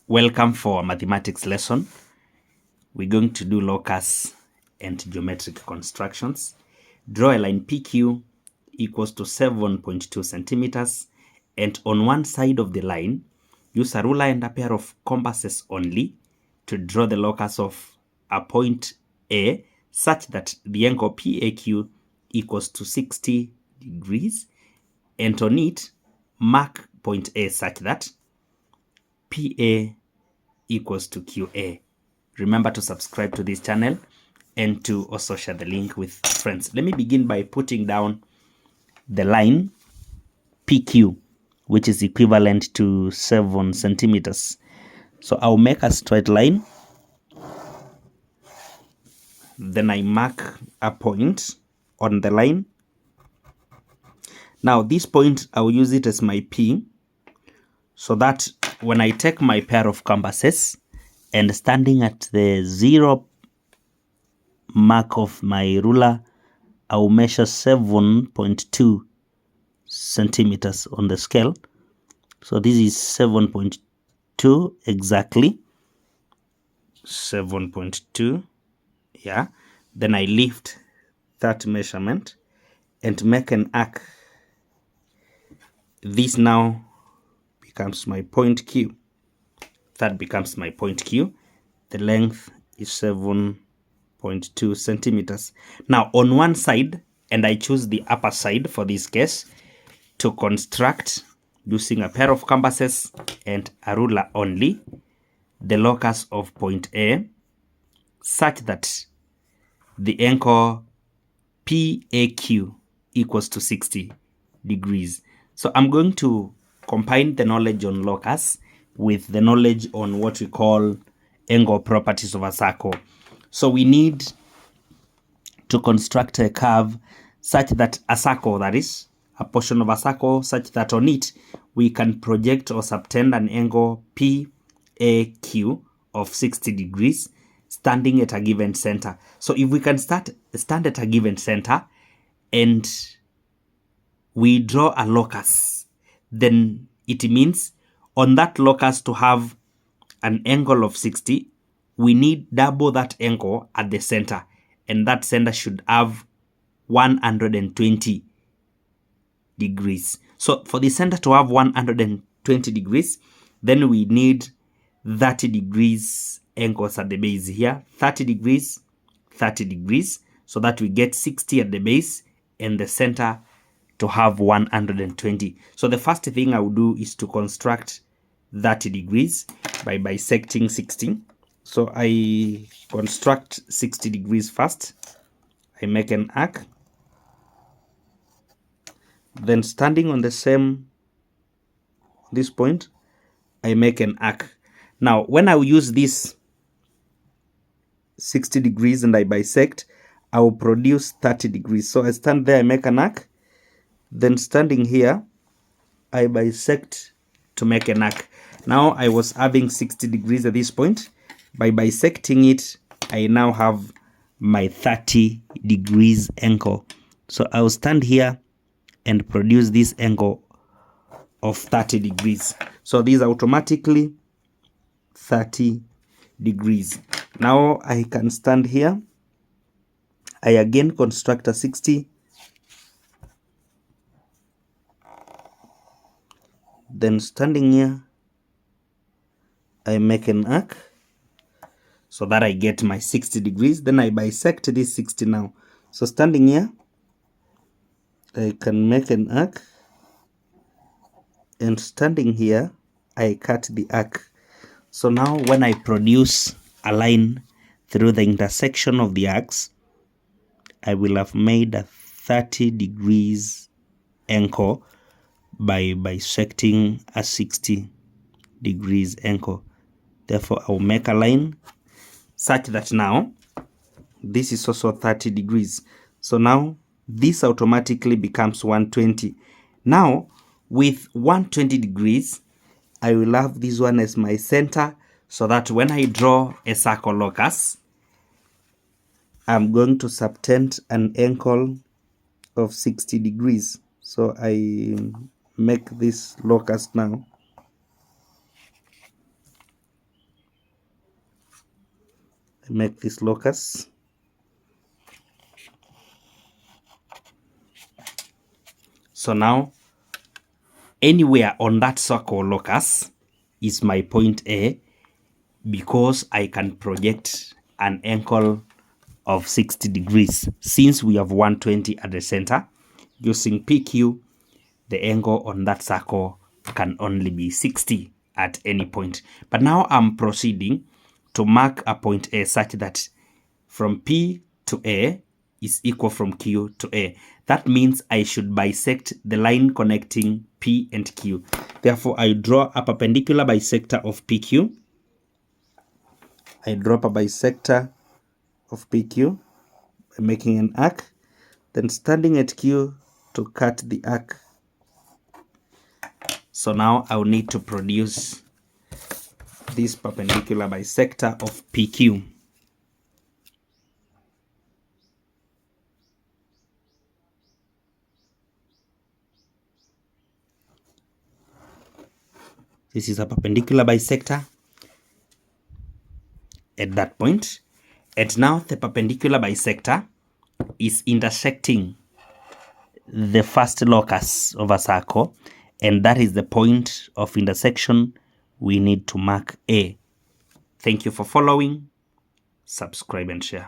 Welcome for a mathematics lesson. We're going to do locus and geometric constructions. Draw a line PQ equals to 7.2 centimeters, and on one side of the line, use a ruler and a pair of compasses only to draw the locus of a point A such that the angle PAQ equals to 60 degrees, and on it, mark point A such that PA equals to QA. Remember to subscribe to this channel and to also share the link with friends. Let me begin by putting down the line PQ, which is equivalent to 7 centimeters. So I'll make a straight line. Then I mark a point on the line. Now this point, I'll use it as my P, so that when I take my pair of compasses and standing at the 0 mark of my ruler, I will measure 7.2 centimeters on the scale. So this is 7.2 exactly. 7.2. Yeah. Then I lift that measurement and make an arc. This now becomes my point Q. That becomes my point Q. The length is 7.2 centimeters. Now on one side, and I choose the upper side for this case, to construct using a pair of compasses and a ruler only, the locus of point A such that the angle PAQ equals to 60 degrees. So I'm going to combine the knowledge on locus with the knowledge on what we call angle properties of a circle. So we need to construct a curve such that a circle, that is, a portion of a circle such that on it we can project or subtend an angle PAQ of 60 degrees standing at a given center. So if we can stand at a given center and we draw a locus, then it means on that locus to have an angle of 60, we need double that angle at the center, and that center should have 120 degrees. So for the center to have 120 degrees, then we need 30 degrees angles at the base here, 30 degrees, 30 degrees, so that we get 60 at the base and the center to have 120. So the first thing I will do is to construct 30 degrees by bisecting 60. So I construct 60 degrees first. I make an arc. Then standing on this point, I make an arc. Now, when I will use this 60 degrees and I bisect, I will produce 30 degrees. So I stand there, I make an arc. Then standing here, I bisect to make an arc. Now I was having 60 degrees at this point. By bisecting it, I now have my 30 degrees angle. So I will stand here and produce this angle of 30 degrees. So these are automatically 30 degrees. Now I can stand here. I again construct a 60. Then standing here, I make an arc so that I get my 60 degrees. Then I bisect this 60 now. So standing here, I can make an arc. And standing here, I cut the arc. So now when I produce a line through the intersection of the arcs, I will have made a 30 degrees angle by bisecting a 60 degrees angle. Therefore, I will make a line such that now this is also 30 degrees. So now this automatically becomes 120. Now with 120 degrees, I will have this one as my center, so that when I draw a circle locus, I'm going to subtend an angle of 60 degrees. So I make this locus now. I make this locus. So now, anywhere on that circle locus is my point A, because I can project an angle of 60 degrees. Since we have 120 at the center, using PQ, the angle on that circle can only be 60 at any point. But now I'm proceeding to mark a point A such that from P to A is equal from Q to A. That means I should bisect the line connecting P and Q. Therefore, I draw a perpendicular bisector of PQ. I draw a bisector of PQ by making an arc, then standing at Q to cut the arc. So now I'll need to produce this perpendicular bisector of PQ. This is a perpendicular bisector at that point. And now the perpendicular bisector is intersecting the first locus of a circle, and that is the point of intersection we need to mark A. Thank you for following. Subscribe and share.